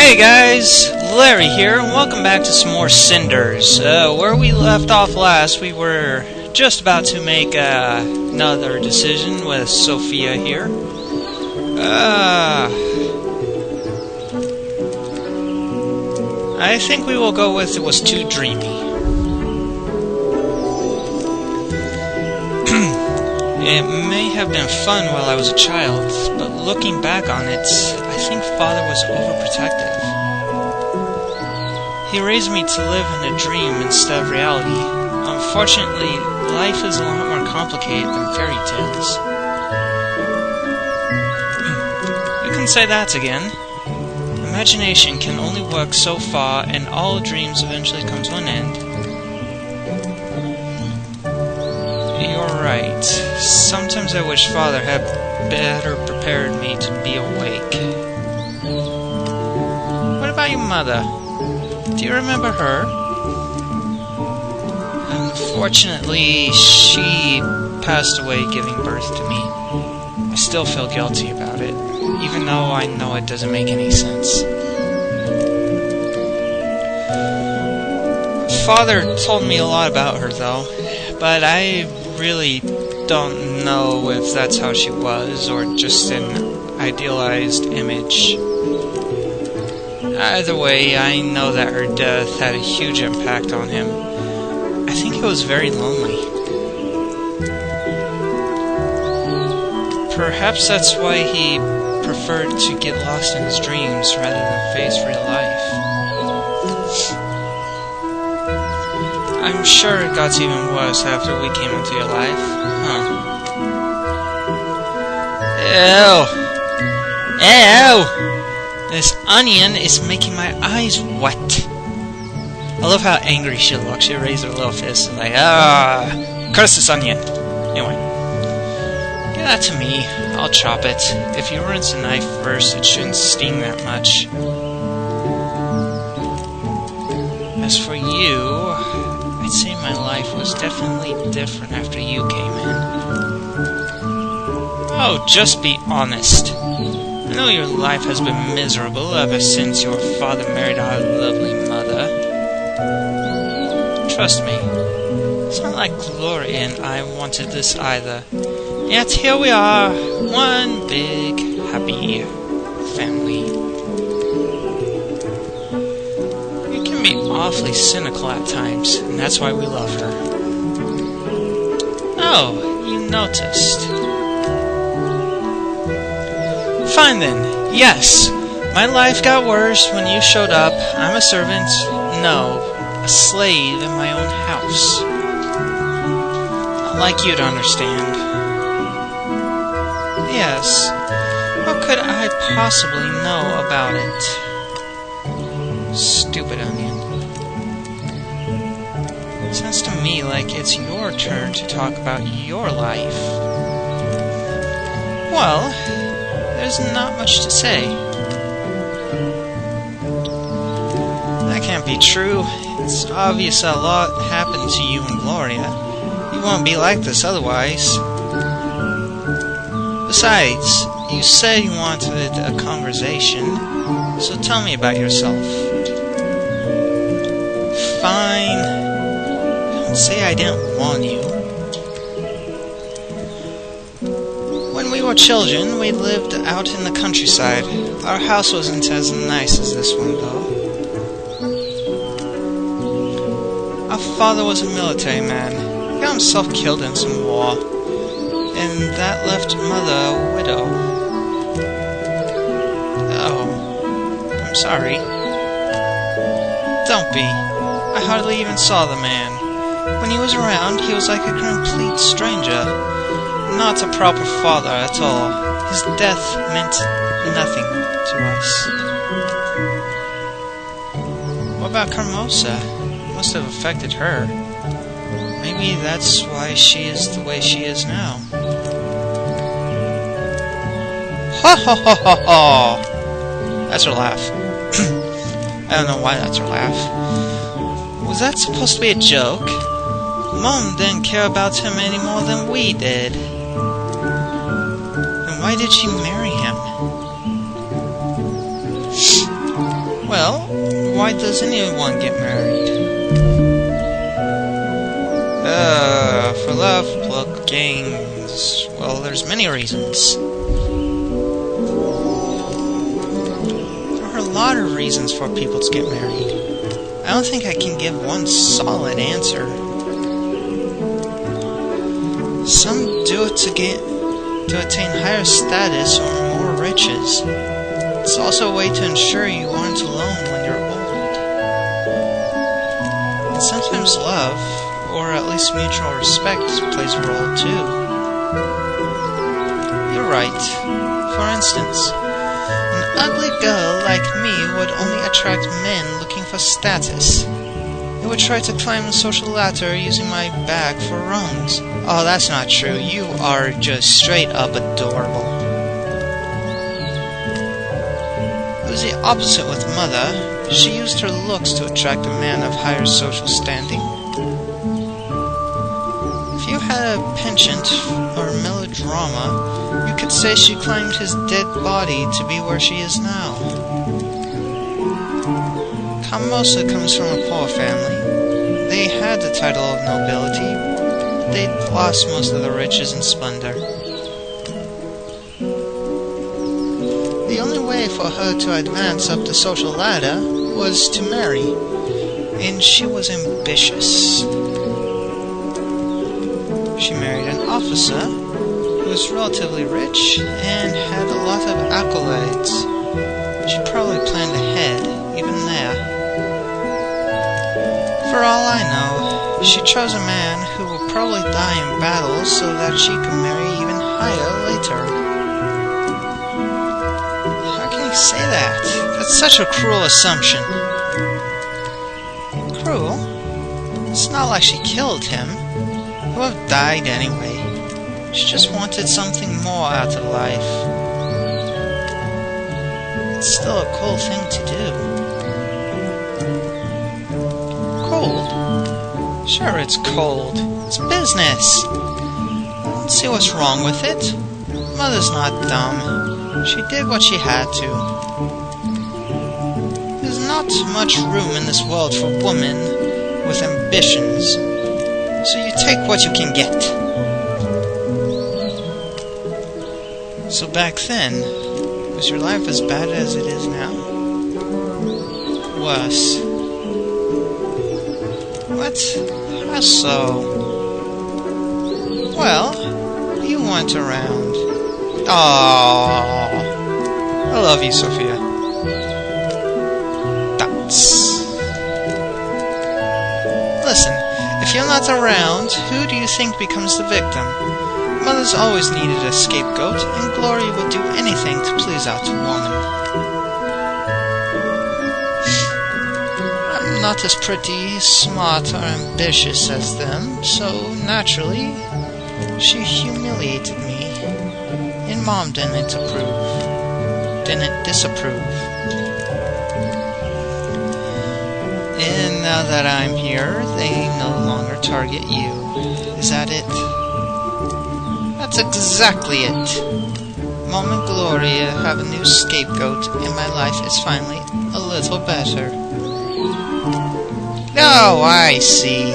Hey guys, Larry here, and welcome back to some more Cinders. Where we left off last, we were just about to make another decision with Sophia here. I think we will go with it was too dreamy. It may have been fun while I was a child, but looking back on it, I think Father was overprotective. He raised me to live in a dream instead of reality. Unfortunately, life is a lot more complicated than fairy tales. You can say that again. Imagination can only work so far, and all dreams eventually come to an end. You're right. Sometimes I wish Father had better prepared me to be awake. What about your mother? Do you remember her? Unfortunately, she passed away giving birth to me. I still feel guilty about it, even though I know it doesn't make any sense. Father told me a lot about her, though, but I really don't know if that's how she was, or just an idealized image. Either way, I know that her death had a huge impact on him. I think he was very lonely. Perhaps that's why he preferred to get lost in his dreams rather than face real life. I'm sure it got even worse after we came into your life. Ew! Ew! This onion is making my eyes wet. I love how angry she looks. She raised her little fist and curse this onion. Anyway, give that to me. I'll chop it. If you rinse the knife first, it shouldn't sting that much. As for you, I'd say my life was definitely different after you came in. Oh, just be honest. I know your life has been miserable ever since your father married our lovely mother. Trust me, it's not like Gloria and I wanted this either. Yet here we are, one big, happy family. You can be awfully cynical at times, and that's why we love her. Oh, you noticed. Fine then, yes, my life got worse when you showed up. I'm a servant, no, a slave in my own house. I'd like you to understand. Yes, what could I possibly know about it? Stupid onion. It sounds to me like it's your turn to talk about your life. Well, there's not much to say. That can't be true. It's obvious a lot happened to you and Gloria. You won't be like this otherwise. Besides, you said you wanted a conversation, so tell me about yourself. Fine. Don't say I didn't warn you. When we were children, we lived out in the countryside. Our house wasn't as nice as this one, though. Our father was a military man. He got himself killed in some war, and that left Mother a widow. Oh, I'm sorry. Don't be. I hardly even saw the man. When he was around, he was like a complete stranger. Not a proper father at all. His death meant nothing to us. What about Carmosa? It must have affected her. Maybe that's why she is the way she is now. Ha ha ha ha ha! That's her laugh. I don't know why that's her laugh. Was that supposed to be a joke? Mom didn't care about him any more than we did. Then why did she marry him? Well, why does anyone get married? For love, pluck, gains. Well, there's many reasons. There are a lot of reasons for people to get married. I don't think I can give one solid answer. Some do it to attain higher status or more riches. It's also a way to ensure you aren't alone when you're old. And sometimes love, or at least mutual respect, plays a role too. You're right. For instance, an ugly girl like me would only attract men looking for status. They would try to climb the social ladder using my bag for rungs. Oh, that's not true. You are just straight up adorable. It was the opposite with Mother. She used her looks to attract a man of higher social standing. If you had a penchant or melodrama, you could say she climbed his dead body to be where she is now. Kamosa comes from a poor family. They had the title of nobility, but they'd lost most of their riches and splendor. The only way for her to advance up the social ladder was to marry, and she was ambitious. She married an officer who was relatively rich and had a lot of accolades. She probably planned ahead, even there. For all I know, she chose a man who will probably die in battle so that she can marry even higher later. How can you say that? That's such a cruel assumption. Cruel? It's not like she killed him. He would have died anyway. She just wanted something more out of life. It's still a cool thing to do. Cold? Sure, it's cold. It's business. I don't see what's wrong with it. Mother's not dumb. She did what she had to. There's not much room in this world for women with ambitions. So you take what you can get. So back then, was your life as bad as it is now? Worse. What? How so? Well, you weren't around. Aww. I love you, Sophia. That's... Listen, if you're not around, who do you think becomes the victim? Mother's always needed a scapegoat, and Gloria would do anything to please that woman. I'm not as pretty, smart, or ambitious as them, so naturally, she humiliated me. And Mom didn't disapprove. And now that I'm here, they no longer target you. Is that it? That's exactly it. Mom and Gloria have a new scapegoat, and my life is finally a little better. Oh, I see.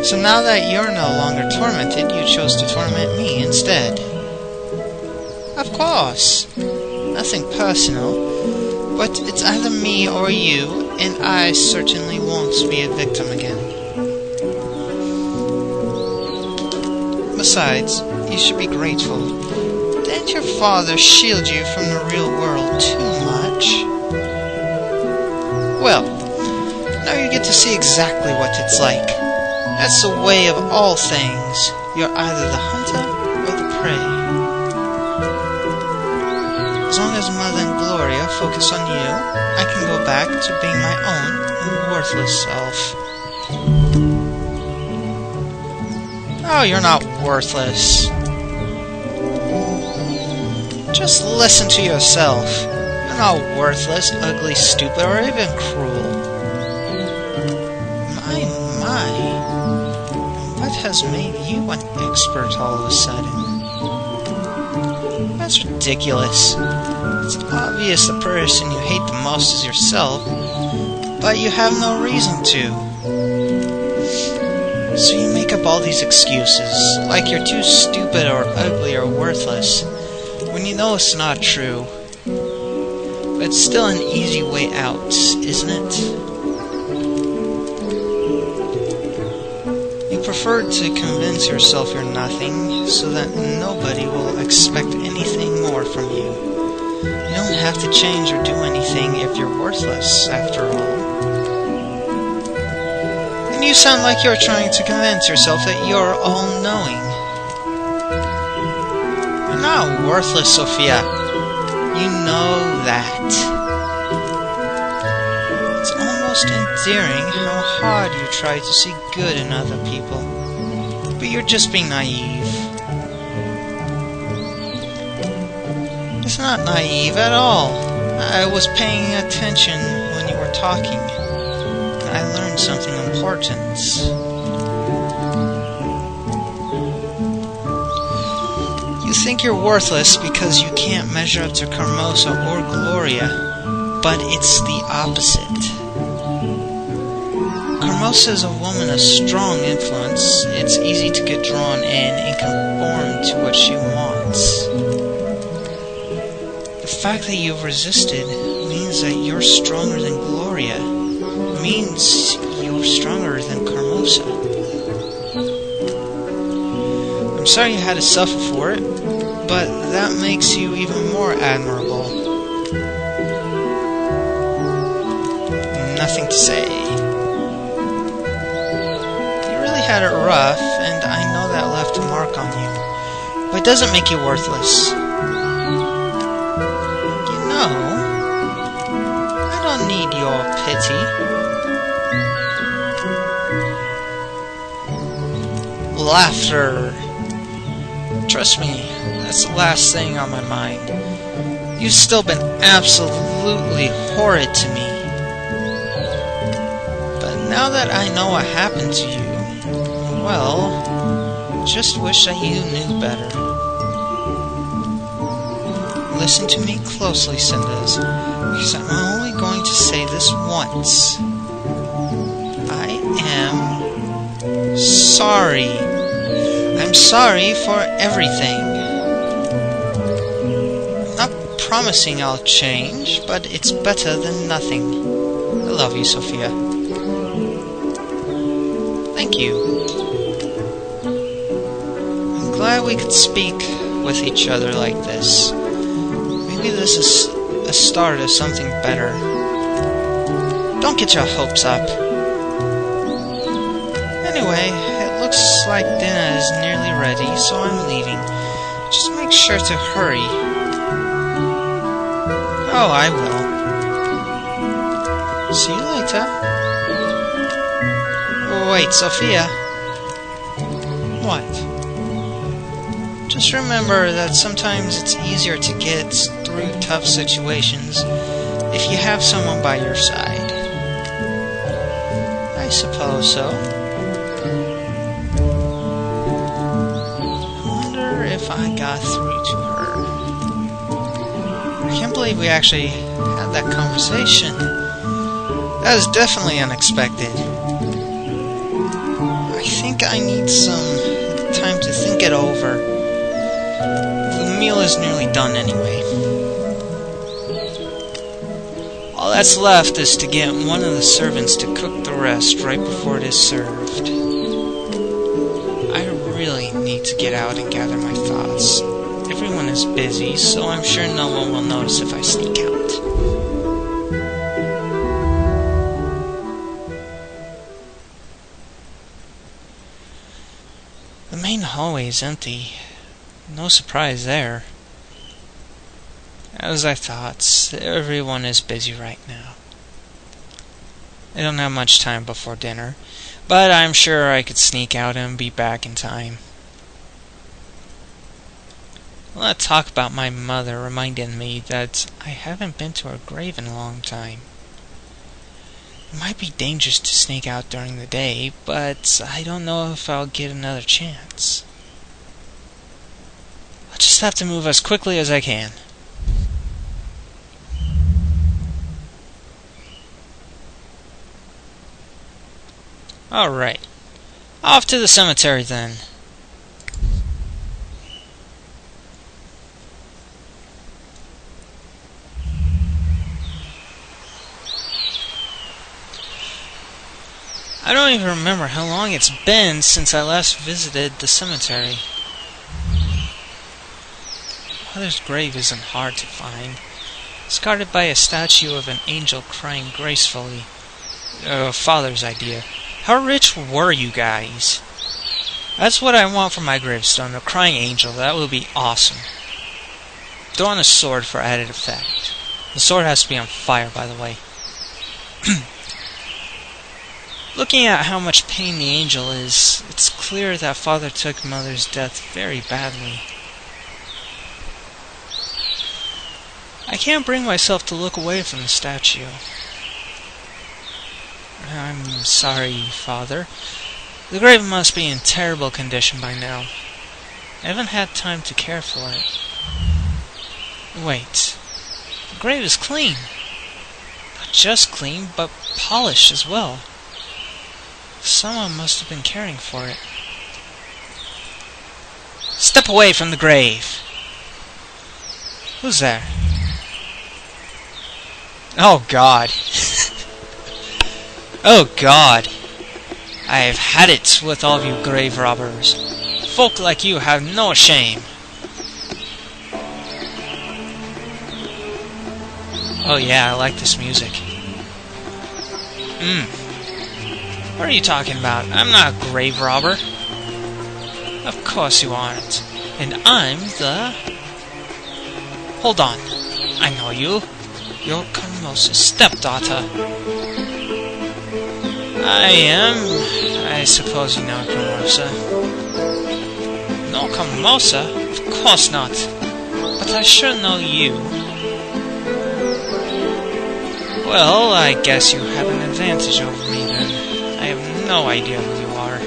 So now that you're no longer tormented, you chose to torment me instead. Of course. Nothing personal. But it's either me or you, and I certainly won't be a victim again. Besides, you should be grateful. Didn't your father shield you from the real world too much? Well, now you get to see exactly what it's like. That's the way of all things. You're either the hunter or the prey. As long as Mother and Gloria focus on you, I can go back to being my own worthless self. Oh, you're not worthless. Just listen to yourself. You're not worthless, ugly, stupid, or even cruel. My. What has made you an expert all of a sudden? That's ridiculous. It's obvious the person you hate the most is yourself, but you have no reason to. So you make up all these excuses, like you're too stupid or ugly or worthless, when you know it's not true. But it's still an easy way out, isn't it? You prefer to convince yourself you're nothing, so that nobody will expect anything more from you. You don't have to change or do anything if you're worthless, after all. And you sound like you're trying to convince yourself that you're all-knowing. You're not worthless, Sophia. You know that. It's almost endearing how hard you try to see good in other people. But you're just being naive. It's not naive at all. I was paying attention when you were talking. I learned something important. You think you're worthless because you can't measure up to Carmosa or Gloria, but it's the opposite. Carmosa is a woman of strong influence. It's easy to get drawn in and conform to what she wants. The fact that you've resisted means that you're stronger than Gloria. Means you're stronger than Carmosa. I'm sorry you had to suffer for it, but that makes you even more admirable. Nothing to say. You really had it rough, and I know that left a mark on you, but it doesn't make you worthless. You know, I don't need your pity. Laughter. Trust me, that's the last thing on my mind. You've still been absolutely horrid to me. But now that I know what happened to you, well, just wish that you knew better. Listen to me closely, Cinders, because I'm only going to say this once. I am sorry. I'm sorry for everything. I'm not promising I'll change, but it's better than nothing. I love you, Sophia. Thank you. I'm glad we could speak with each other like this. Maybe this is a start of something better. Don't get your hopes up. Anyway, it looks like dinner is nearly ready, so I'm leaving. Just make sure to hurry. Oh, I will. See you later. Wait, Sophia. What? Just remember that sometimes it's easier to get through tough situations if you have someone by your side. I suppose so. If I got through to her. I can't believe we actually had that conversation. That was definitely unexpected. I think I need some time to think it over. The meal is nearly done anyway. All that's left is to get one of the servants to cook the rest right before it is served. I really need to get out and gather my thoughts. Everyone is busy, so I'm sure no one will notice if I sneak out. The main hallway is empty. No surprise there. As I thought, everyone is busy right now. I don't have much time before dinner, but I'm sure I could sneak out and be back in time. Well, that talk about my mother reminded me that I haven't been to her grave in a long time. It might be dangerous to sneak out during the day, but I don't know if I'll get another chance. I'll just have to move as quickly as I can. Alright. Off to the cemetery then. I don't even remember how long it's been since I last visited the cemetery. Mother's grave isn't hard to find. It's guarded by a statue of an angel crying gracefully. Father's idea. How rich were you guys? That's what I want for my gravestone, a crying angel. That would be awesome. Throw on a sword for added effect. The sword has to be on fire, by the way. Looking at how much pain the angel is, it's clear that Father took Mother's death very badly. I can't bring myself to look away from the statue. I'm sorry, Father. The grave must be in terrible condition by now. I haven't had time to care for it. Wait. The grave is clean. Not just clean, but polished as well. Someone must have been caring for it. Step away from the grave! Who's there? Oh God. Oh God. I have had it with all of you grave robbers. Folk like you have no shame. Oh yeah, I like this music. What are you talking about? I'm not a grave robber. Of course you aren't. And I'm the... Hold on. I know you. You're Carmosa's stepdaughter. I suppose you know Carmosa. No Carmosa? Of course not. But I sure know you. Well, I guess you have an advantage over me then. I have no idea who you are.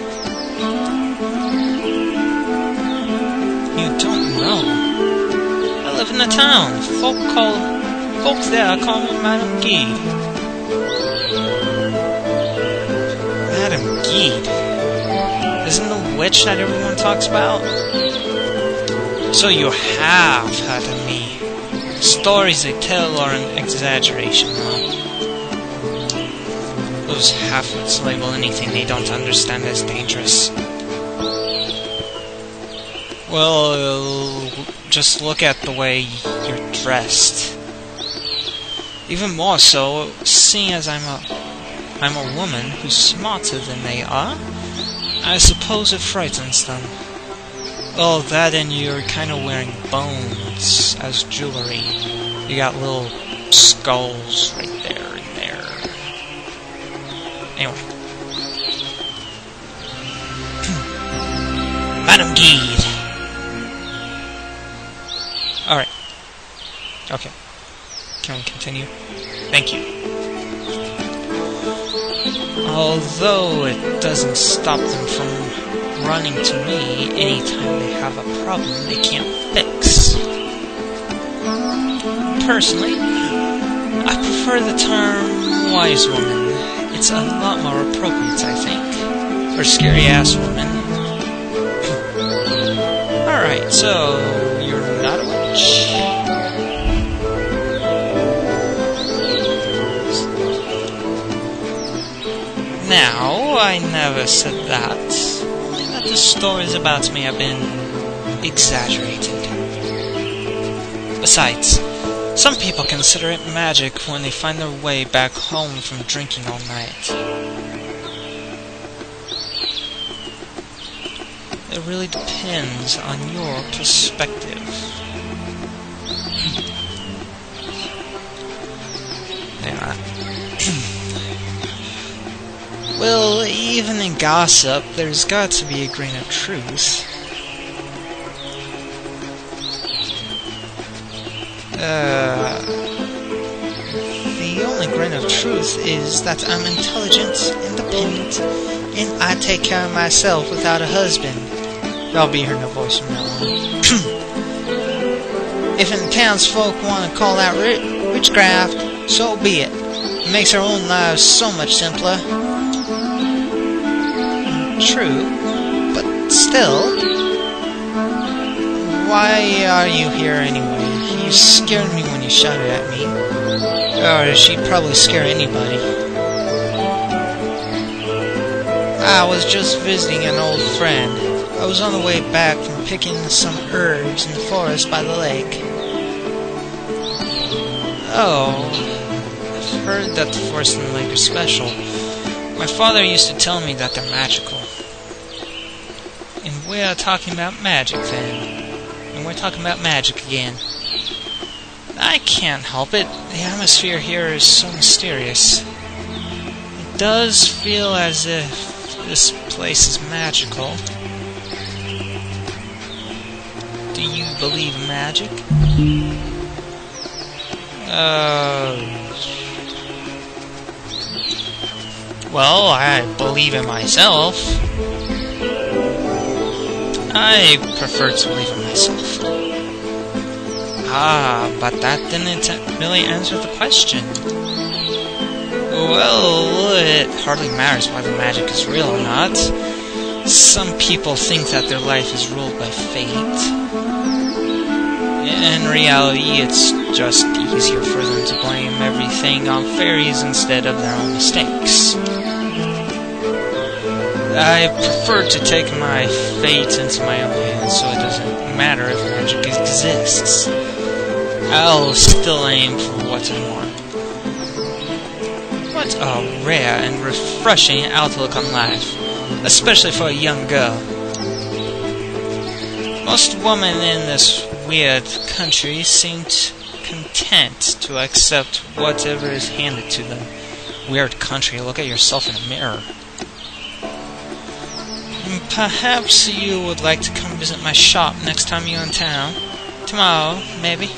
You don't know? I live in the town. Folks there call me Madame Guide. Madame Guide? Isn't the witch that everyone talks about? So you have heard of me. Stories they tell are an exaggeration, huh? Those half-wits label anything they don't understand as dangerous. Well, just look at the way you're dressed. Even more so, seeing as I'm a woman who's smarter than they are, I suppose it frightens them. Well, that and you're kind of wearing bones as jewelry. You got little skulls right there and there. Anyway. Madame Guide! Alright. Okay. Can we continue? Thank you. Although it doesn't stop them from running to me anytime they have a problem they can't fix. Personally, I prefer the term wise woman. It's a lot more appropriate, I think. Or scary-ass woman. Alright, so you're not a witch. Now, I never said that. Only that the stories about me have been exaggerated. Besides, some people consider it magic when they find their way back home from drinking all night. It really depends on your perspective. Yeah. Well, even in gossip, there's got to be a grain of truth. The only grain of truth is that I'm intelligent, independent, and I take care of myself without a husband. I'll be hearing a voice from now on. If the townsfolk want to call that witchcraft, so be it. It makes our own lives so much simpler. True, but still. Why are you here anyway? You scared me when you shouted at me. Or she'd probably scare anybody. I was just visiting an old friend. I was on the way back from picking some herbs in the forest by the lake. Oh, I've heard that the forest and the lake are special. My father used to tell me that they're magical. And we are talking about magic then. And we're talking about magic again. I can't help it. The atmosphere here is so mysterious. It does feel as if this place is magical. Do you believe in magic? Well, I believe in myself. I prefer to believe in myself. But that didn't really answer the question. Well, it hardly matters whether magic is real or not. Some people think that their life is ruled by fate. In reality, it's just easier for them to blame everything on fairies instead of their own mistakes. I prefer to take my fate into my own hands, so it doesn't matter if magic exists. I'll still aim for what I want. What a rare and refreshing outlook on life, especially for a young girl. Most women in this weird country seem content to accept whatever is handed to them. Weird country, look at yourself in a mirror. Perhaps you would like to come visit my shop next time you're in town. Tomorrow, maybe?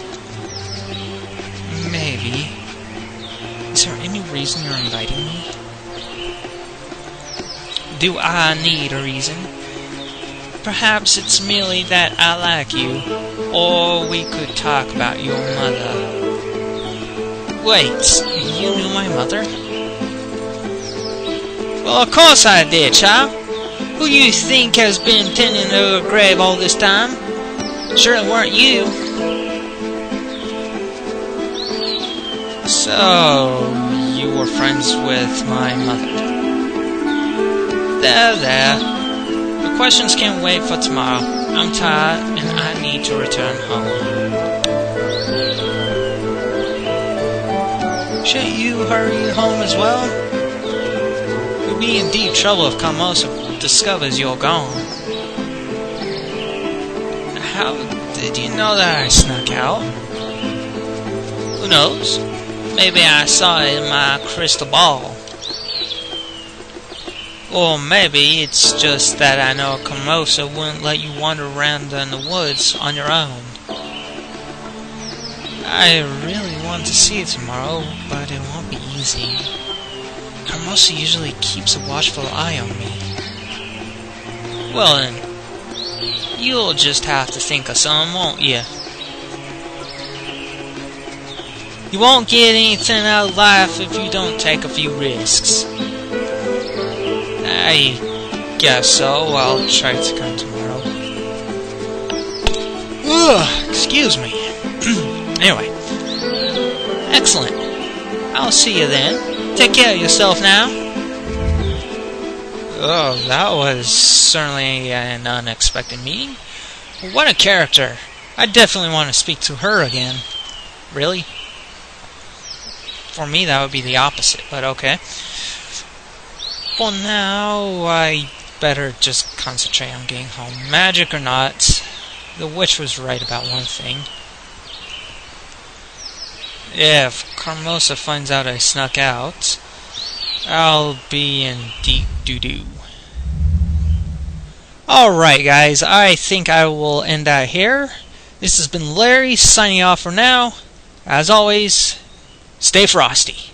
Maybe. Is there any reason you're inviting me? Do I need a reason? Perhaps it's merely that I like you, or we could talk about your mother. Wait, you knew my mother? Well, of course I did, child. Who you think has been tending to her grave all this time? Sure it weren't you. So, you were friends with my mother. There. The questions can wait for tomorrow. I'm tired and I need to return home. Shouldn't you hurry home as well? You'll be in deep trouble if Carmosa discovers you're gone. How did you know that I snuck out? Who knows? Maybe I saw it in my crystal ball. Or maybe it's just that I know Carmosa wouldn't let you wander around in the woods on your own. I really want to see it tomorrow, but it won't be easy. Carmosa usually keeps a watchful eye on me. Well then, you'll just have to think of some, won't you? You won't get anything out of life if you don't take a few risks. I guess so. I'll try to come tomorrow. Ugh, excuse me. Anyway. Excellent. I'll see you then. Take care of yourself now. Oh, that was certainly an unexpected meeting. What a character. I definitely want to speak to her again. Really? For me, that would be the opposite, but okay. Well, now I better just concentrate on getting home. Magic or not, the witch was right about one thing. If Carmosa finds out I snuck out, I'll be in deep doo-doo. Alright guys, I think I will end that here. This has been Larry, signing off for now. As always, stay frosty.